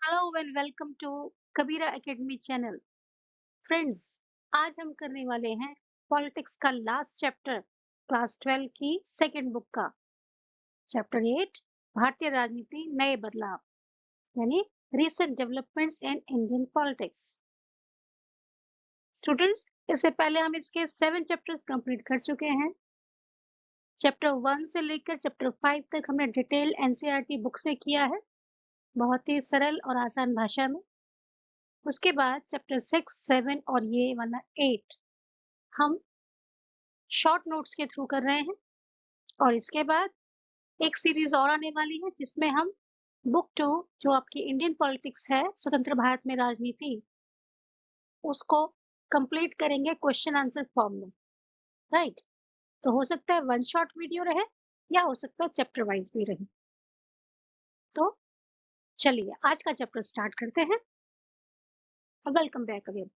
Hello and welcome to Kabira academy channel. Friends, आज हम करने वाले हैं पॉलिटिक्स का लास्ट चैप्टर, क्लास 12 की सेकंड बुक का चैप्टर 8, भारतीय राजनीति नए बदलाव, यानी recent developments in Indian politics. Students, इससे पहले हम इसके 7 चैप्टर्स कंप्लीट कर चुके हैं। चैप्टर 1 से लेकर चैप्टर 5 तक हमने डिटेल एनसीईआरटी बुक से किया है, बहुत ही सरल और आसान भाषा में। उसके बाद चैप्टर 6, 7 और ये वाला 8 हम शॉर्ट नोट्स के थ्रू कर रहे हैं। और इसके बाद एक सीरीज और आने वाली है जिसमें हम बुक 2 जो आपकी इंडियन पॉलिटिक्स है, स्वतंत्र भारत में राजनीति, उसको कंप्लीट करेंगे क्वेश्चन आंसर फॉर्म में। राइट? तो हो सकता है वन शॉट वीडियो रहे या हो सकता है चैप्टर वाइज भी रहे। तो चलिए आज का चैप्टर स्टार्ट करते हैं। Welcome back again.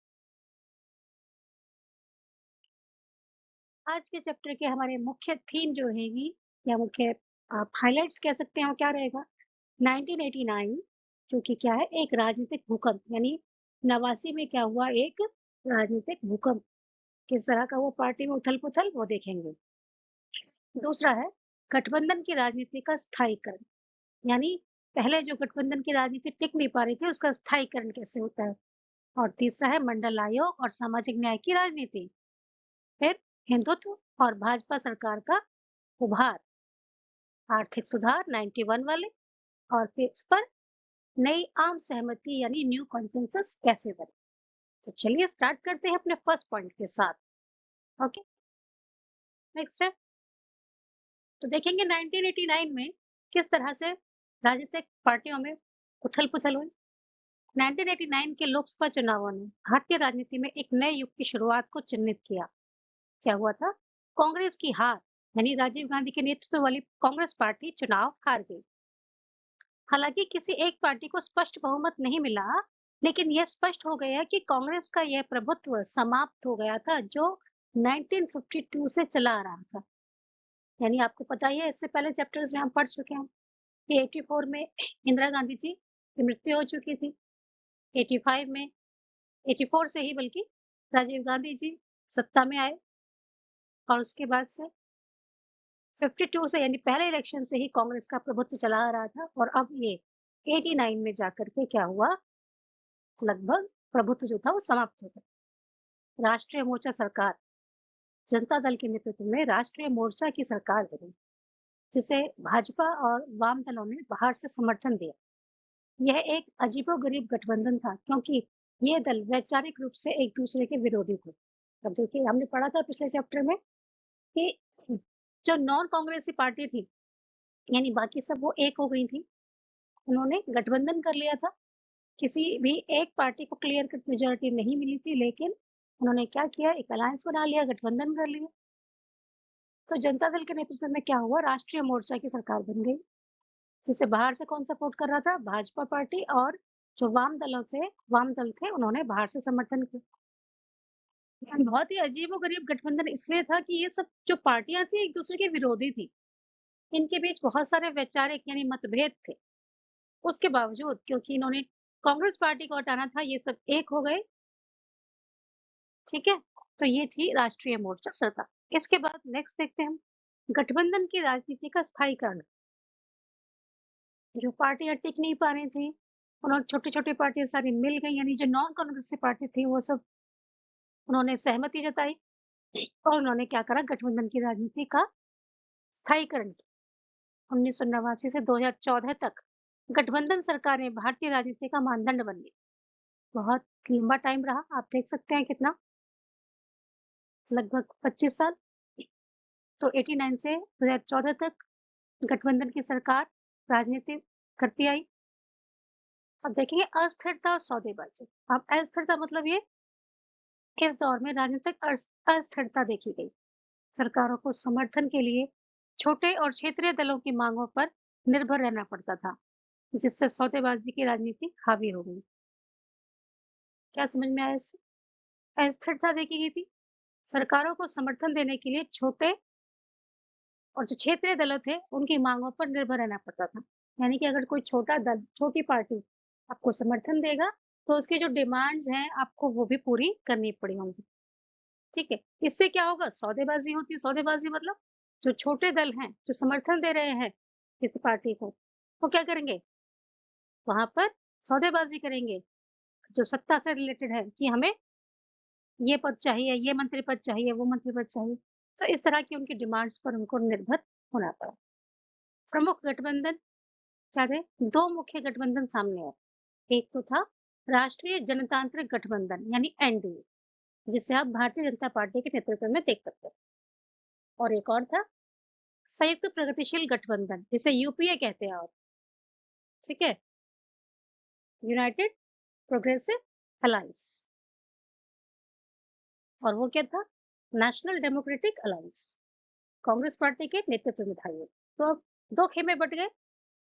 आज के चैप्टर के हमारे मुख्य थीम जो रहेगी या मुख्य आप हाइलाइट्स कह सकते हैं, वो क्या रहेगा? 1989 जो कि क्या है, एक राजनीतिक भूकंप, यानी 89 में क्या हुआ, एक राजनीतिक भूकंप। किस तरह का वो पार्टी में उथल पुथल, वो देखेंगे। दूसरा है गठबंधन की राजनीति का स्थायीकरण, यानी पहले जो गठबंधन की राजनीति टिक नहीं पा रही थी, उसका स्थायीकरण कैसे होता है। और तीसरा है मंडल आयोग और सामाजिक न्याय की राजनीति। फिर हिंदुत्व और भाजपा सरकार का उभार, आर्थिक सुधार 91 वाले, और फिर इस पर नई आम सहमति यानी न्यू कॉन्सेंसस कैसे बने। तो चलिए स्टार्ट करते हैं अपने फर्स्ट पॉइंट के साथ। ओके, नेक्स्ट है, तो देखेंगे 1989 में किस तरह से राजनीतिक पार्टियों में उथल पुथल हुई। 1989 के लोकसभा चुनावों ने भारतीय राजनीति में एक नए युग की शुरुआत को चिन्हित किया। क्या हुआ था? कांग्रेस की हार, यानी राजीव गांधी के नेतृत्व वाली कांग्रेस पार्टी चुनाव हार गई। हालांकि किसी एक पार्टी को स्पष्ट बहुमत नहीं मिला, लेकिन यह स्पष्ट हो गया कि कांग्रेस का यह प्रभुत्व समाप्त हो गया था जो 1952 से चला आ रहा था। यानी आपको पता ही है, इससे पहले चैप्टर्स में हम पढ़ चुके हैं कि 84 में इंदिरा गांधी जी की मृत्यु हो चुकी थी। 85 में, 84 से ही बल्कि, राजीव गांधी जी सत्ता में आए और उसके बाद से 52 से, यानी पहले इलेक्शन से ही कांग्रेस का प्रभुत्व चला आ रहा था। और अब ये 89 में जाकर के क्या हुआ, लगभग प्रभुत्व जो था वो समाप्त हो गया। राष्ट्रीय मोर्चा सरकार, जनता दल के नेतृत्व में राष्ट्रीय मोर्चा की सरकार बनी, जिसे भाजपा और वाम दलों ने बाहर से समर्थन दिया। यह एक अजीबोगरीब गठबंधन था क्योंकि ये दल वैचारिक रूप से एक दूसरे के विरोधी थे। अब देखिए, हमने पढ़ा था पिछले चैप्टर में कि जो नॉन कांग्रेसी पार्टी थी, यानी बाकी सब वो एक हो गई थी, उन्होंने गठबंधन कर लिया था। किसी भी एक पार्टी को क्लियर कट मेजॉरिटी नहीं मिली थी, लेकिन उन्होंने क्या किया, एक अलायंस बना लिया, गठबंधन कर लिया। तो जनता दल के नेतृत्व में क्या हुआ, राष्ट्रीय मोर्चा की सरकार बन गई, जिसे बाहर से कौन सपोर्ट कर रहा था, भाजपा पार्टी, और जो वाम दल थे, उन्होंने बाहर से समर्थन किया। बहुत ही अजीबोगरीब गठबंधन इसलिए था कि ये सब जो पार्टियां थी एक दूसरे के विरोधी थी, इनके बीच बहुत सारे वैचारिक यानी मतभेद थे। उसके बावजूद, क्योंकि इन्होंने कांग्रेस पार्टी को हटाना था, ये सब एक हो गए। ठीक है, तो ये थी राष्ट्रीय मोर्चा सरकार। इसके बाद नेक्स्ट देखते हैं हम, गठबंधन की राजनीति का स्थायीकरण। जो पार्टियां टिक नहीं पा रही थी, उन्होंने छोटी-छोटी पार्टियां सारी मिल गई, यानी जो नॉन कांग्रेसी पार्टी थी वो सब, उन्होंने सहमति जताई और उन्होंने क्या करा, गठबंधन की राजनीति का स्थायीकरण किया। 1989 से 2014 तक गठबंधन सरकार ने भारतीय राजनीति का मानदंड बन गई। बहुत लंबा टाइम रहा, आप देख सकते हैं कितना, लगभग 25 साल। तो 89 से 2014 तक गठबंधन की सरकार राजनीति करती आई। अब देखेंगे अस्थिरता और सौदेबाजी। अब अस्थिरता मतलब ये, इस दौर में राजनीतिक अस्थिरता देखी गई। सरकारों को समर्थन के लिए छोटे और क्षेत्रीय दलों की मांगों पर निर्भर रहना पड़ता था, जिससे सौदेबाजी की राजनीति हावी हो गई। क्या समझ में आया इससे? अस्थिरता देखी गई थी, सरकारों को समर्थन देने के लिए छोटे और जो क्षेत्रीय दल थे, उनकी मांगों पर निर्भर रहना पड़ता था। यानी कि अगर कोई छोटा दल, छोटी पार्टी आपको समर्थन देगा, तो उसकी जो डिमांड्स हैं, आपको वो भी पूरी करनी पड़ी होंगी, ठीक है? इससे क्या होगा? सौदेबाज़ी होती है, सौदेबाज़ी मतलब जो छोटे दल हैं, जो समर्थन दे रहे हैं किसी पार्टी को, वो क्या करेंगे? वहाँ पर सौदेबाज़ी करेंगे, जो सत्ता से रिलेटेड है कि हमें ये पद चाहिए, ये मंत्री पद चाहिए, वो मंत्री पद चाहिए। तो इस तरह की उनकी डिमांड्स पर उनको निर्भर होना पड़ा। प्रमुख गठबंधन क्या थे? 2 मुख्य गठबंधन सामने आए। एक तो था राष्ट्रीय जनतांत्रिक गठबंधन यानी एनडीए, जिसे आप भारतीय जनता पार्टी के नेतृत्व में देख सकते हैं। और एक और था संयुक्त प्रगतिशील गठबंधन, जिसे यूपीए कहते हैं आप, ठीक है? United progressive alliance. और वो क्या था? National democratic alliance. Congress party के नेतृत्व में था ये। तो अब 2 खेमे बँट गए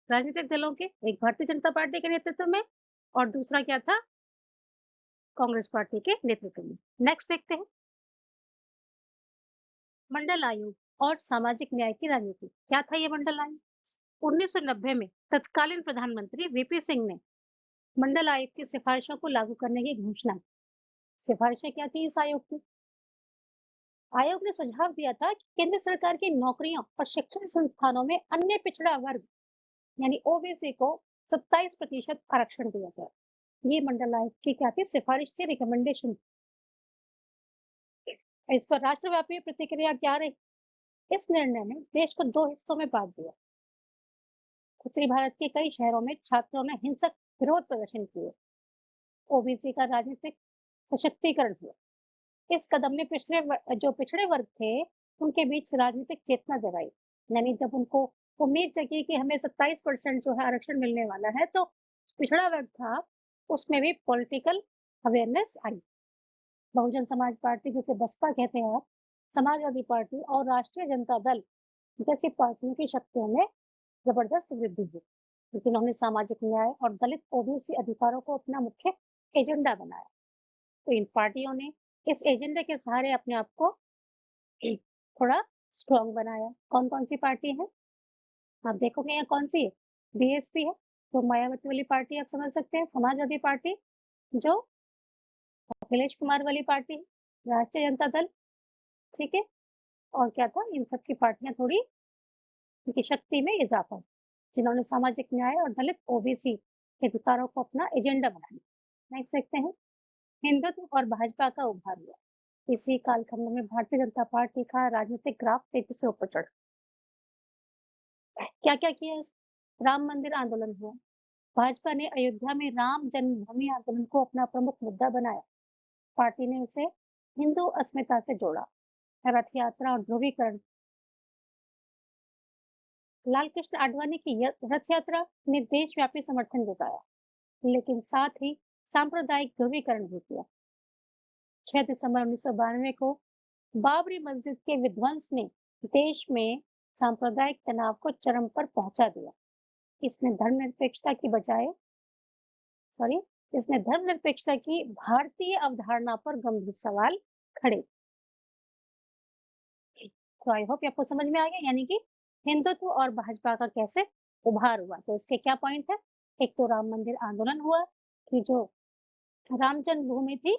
राजनीतिक दलों के, एक भारतीय जनता पार्टी के नेतृत्व में और दूसरा क्या था? कांग्रेस पार्टी के नेतृत्व में। नेक्स्ट देखते हैं, मंडल आयोग और सामाजिक न्याय की राजनीति। क्या था ये मंडल आयोग? 1990 में तत्कालीन प्रधानमंत्री वीपी सिंह ने मंडल आयोग की सिफारिशों को लागू करने की घोषणा की। सिफारिशें क्या थी इस आयोग की? आयोग ने सुझाव दिया था कि केंद्र सरकार की नौकरियों और शिक्षण संस्थानों में अन्य पिछड़ा वर्ग यानी ओबीसी को 27% आरक्षण दिया जाए। ये मंडल आयोग की क्या थी? सिफारिश थी, रिकमेंडेशन। इस पर राष्ट्रव्यापी प्रतिक्रिया क्या रही? इस निर्णय ने देश को 2 हिस्सों में बांट दिया। उत्तरी भारत के कई शहरों में छात्रों ने हिंसक विरोध प्रदर्शन किए। ओबीसी का राजनीतिक सशक्तिकरण हुआ। इस कदम ने जो पिछड़े वर्ग थे, उनके बीच राजनीतिक चेतना जगाई। यानी जब उनको उम्मीद जगी कि हमें 27% जो है आरक्षण मिलने वाला है, तो पिछड़ा वर्ग था, उसमें भी पॉलिटिकल अवेयरनेस आई। बहुजन समाज पार्टी, जिसे बसपा कहते हैं आप, समाजवादी पार्टी और राष्ट्रीय जनता दल जैसी पार्टियों की शक्तियों में जबरदस्त वृद्धि हुई, क्योंकि उन्होंने सामाजिक न्याय और दलित ओबीसी अधिकारों को अपना मुख्य एजेंडा बनाया। तो इन पार्टियों ने इस एजेंडे के सहारे अपने आप को थोड़ा स्ट्रॉन्ग बनाया। कौन-कौन सी पार्टी है? आप देखोगे यहाँ कौन सी है? बीएसपी है, तो मायावती वाली पार्टी आप समझ सकते हैं, समाजवादी पार्टी जो अखिलेश कुमार वाली पार्टी है, राष्ट्रीय जनता दल, ठीक है? और क्या था? इन सब की पार्टियाँ थोड़ी उनकी शक्ति में इज़ाफ़ा हुआ, जिन्होंने सामाजिक न्याय और दलित ओबीसी के अधिकारों को अपना एजेंडा बना लिया। नेक्स्ट देखते हैं, हिंदुत्व और भाजपा का उभार हुआ। इसी कालखंड में भारतीय जनता पार्टी का राजनीतिक ग्राफ तेजी से ऊपर चढ़ा। क्या-क्या किया? राम मंदिर आंदोलन हुआ। भाजपा ने अयोध्या में राम जन्मभूमि आंदोलन को अपना प्रमुख मुद्दा बनाया। पार्टी ने इसे हिंदू अस्मिता से जोड़ा। रथ यात्रा और ध्रुवीकरण। लाल कृष्ण आडवाणी की रथ यात्रा ने देशव्यापी समर्थन जुटाया, लेकिन साथ ही सांप्रदायिक ध्रुवीकरण भी किया। 6 दिसंबर 1992 को बाबरी मस्जिद के विध्वंस ने देश में सांप्रदायिक तनाव को चरम पर पहुंचा दिया। इसने धर्मनिरपेक्षता की बजाय सॉरी इसने धर्मनिरपेक्षता की भारतीय अवधारणा पर गंभीर सवाल खड़े। तो आई होप आपको समझ में आ गया, यानी कि हिंदुत्व और भाजपा का कैसे उभार हुआ। तो इसके क्या पॉइंट है? एक तो राम मंदिर आंदोलन हुआ कि जो राम जन्मभूमि थी,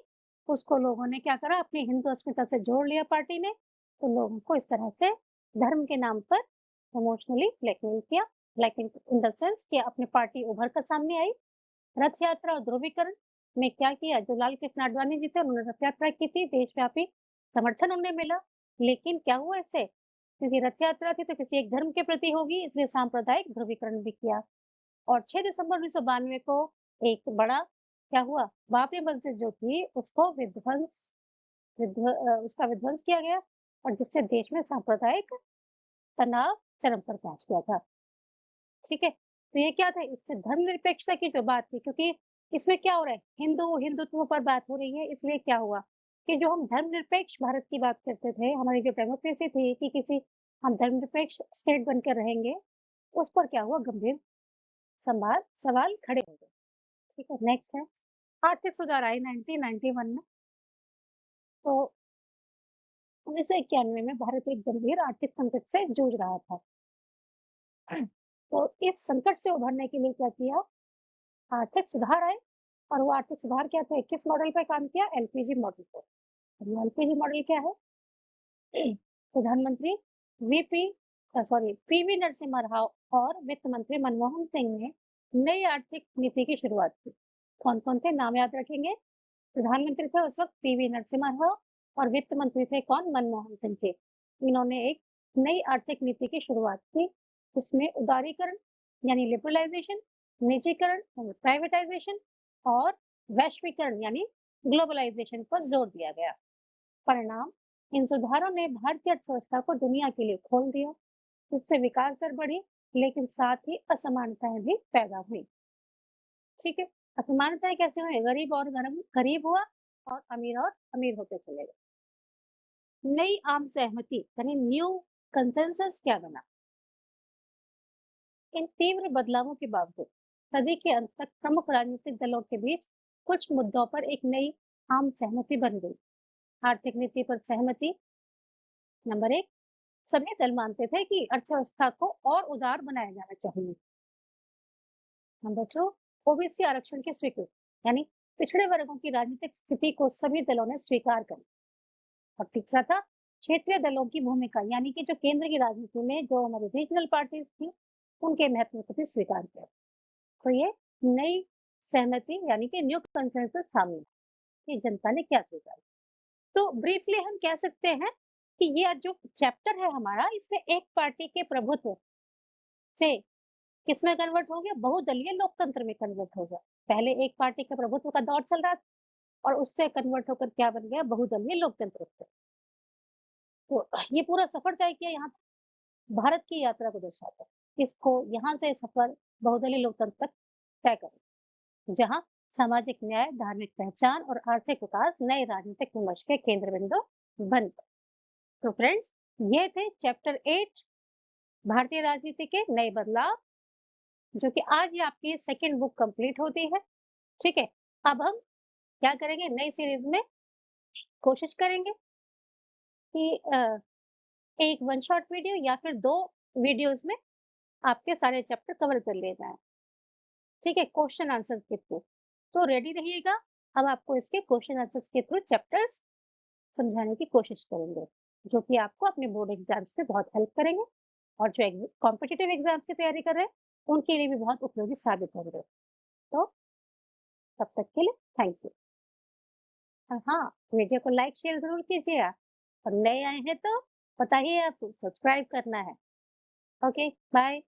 उसको लोगों ने क्या करा, अपनी हिंदू अस्मिता से जोड़ लिया पार्टी ने। तो लोगों को इस तरह से धर्म के नाम पर इमोशनली ब्लैकमेल किया, लाइक इन द सेंस कि अपनी पार्टी उभर कर सामने आई। रथ यात्रा और ध्रुवीकरण में क्या किया, जो लाल कृष्ण आडवाणी जी थे, उन्होंने रथ यात्रा की थी, देशव्यापी समर्थन उन्हें मिला। लेकिन क्या हुआ इससे? क्योंकि रथ यात्रा थी तो किसी एक धर्म के प्रति होगी, इसलिए सांप्रदायिक ध्रुवीकरण भी किया। और 6 दिसंबर 1992 को एक बड़ा क्या हुआ, बाबरी मस्जिद जो थी उसको उसका विध्वंस किया गया, और जिससे देश में सांप्रदायिक तनाव चरम पर पहुंच गया था। ठीक है? तो ये क्या था, इससे धर्मनिरपेक्षता की जो बात थी, क्योंकि इसमें क्या हो रहा है, हिंदुत्व पर बात हो रही है, इसलिए क्या हुआ कि जो हम धर्मनिरपेक्ष भारत की बात करते थे, हमारी जो डेमोक्रेसी थी कि किसी हम धर्मनिरपेक्ष स्टेट बनकर रहेंगे, उस पर क्या हुआ, गंभीर सवाल खड़े हो गए। ठीक है, नेक्स्ट है आर्थिक सुधार आए 1991 में। तो 1991 में भारत एक गंभीर आर्थिक संकट से जूझ रहा था। तो इस संकट से उभरने के लिए क्या किया, आर्थिक सुधार आए और वो आर्थिक सुधार क्या थे? किस मॉडल पे काम किया? एलपीजी मॉडल पे। और ये एलपीजी मॉडल क्या है? प्रधानमंत्री वीपी पीवी नरसिम्हा राव और वित्त मंत्री मनमोहन सिंह ने नई आर्थिक नीति की शुरुआत की। कौन-कौन थे? नाम याद रखेंगे। प्रधानमंत्री थे उस वक्त पीवी नरसिम्हा राव और वित्त मंत्री थे कौन? मनमोहन सिंह जी। इन्होंने एक नई आर्थिक नीति की शुरुआत की जिसमें उदारीकरण यानी लिबरलाइजेशन, निजीकरण यानी प्राइवेटाइजेशन और वैश्वीकरण यानी ग्लोबलाइजेशन पर जोर दिया गया। परिणाम, इन सुधारों ने भारतीय अर्थव्यवस्था को दुनिया के लिए खोल दिया, जिससे विकास दर बढ़ी, लेकिन साथ ही असमानताएं भी पैदा हुई। ठीक है, असमानताएं कैसे हुई? गरीब हुआ और अमीर होते चले गए। नई आम सहमति यानी न्यू कंसेंसस क्या बना? इन तीव्र बदलावों के बावजूद सदी के अंत तक प्रमुख राजनीतिक दलों के बीच कुछ मुद्दों पर एक नई आम सहमति बन गई। आर्थिक नीति पर सहमति। नंबर एक, सभी दल मानते थे कि अर्थव्यवस्था को और उदार बनाया जाना चाहिए। नंबर टू, ओबीसी आरक्षण की स्वीकृति यानी पिछड़े वर्गों की राजनीतिक स्थिति को सभी दलों ने स्वीकार कर। और तीसरा था क्षेत्रीय दलों की भूमिका यानी कि जो केंद्र की राजनीति में जो हमारी रीजनल पार्टीज थी उनके महत्व को भी स्वीकार किया। तो ये नई सहमति यानी कि न्यू कंसेंसस सामने आई कि जनता ने क्या स्वीकार। तो ब्रीफली हम कह सकते हैं कि ये जो चैप्टर है हमारा इसमें एक पार्टी के प्रभुत्व से किसमें कन्वर्ट हो गया? बहुदलीय लोकतंत्र में कन्वर्ट हो गया। पहले एक पार्टी के प्रभुत्व का दौर चल रहा था और उससे कन्वर्ट होकर क्या बन गया? बहुदलीय लोकतंत्र। तो ये पूरा सफर तय किया यहाँ भारत की यात्रा को दर्शाता है। इसको यहाँ से सफर बहुदलीय लोकतंत्र तक तय करें, जहाँ सामाजिक न्याय, धार्मिक पहचान और आर्थिक विकास नए राजनीतिक विमर्श के केंद्र बिंदु बन गए। तो फ्रेंड्स, ये थे चैप्टर 8 भारतीय राजनीति के नए बदलाव, जो कि आज ही आपकी सेकंड बुक कंप्लीट होती है। ठीक है, अब हम क्या करेंगे? नई सीरीज में कोशिश करेंगे कि एक वन शॉट वीडियो या फिर 2 वीडियोस में आपके सारे चैप्टर कवर कर लिए जाएँ। ठीक है, क्वेश्चन आंसर के थ्रू। तो रेडी रहिएगा, अब आपको इसके क्वेश्चन आंसर्स के थ्रू चैप्टर्स समझाने की कोशिश करेंगे, जो कि आपको अपने बोर्ड एग्जाम्स में बहुत हेल्प करेंगे और जो कॉम्पिटिटिव एग्जाम्स की तैयारी कर रहे हैं, उनके लिए भी बहुत उपयोगी साबित होंगे। तो तब तक के लिए थैंक यू। और हाँ, वीडियो को लाइक शेयर ज़रूर कीजिए आप और नए आए हैं तो पता ही है आपको सब्सक्राइब करना है। Okay, bye.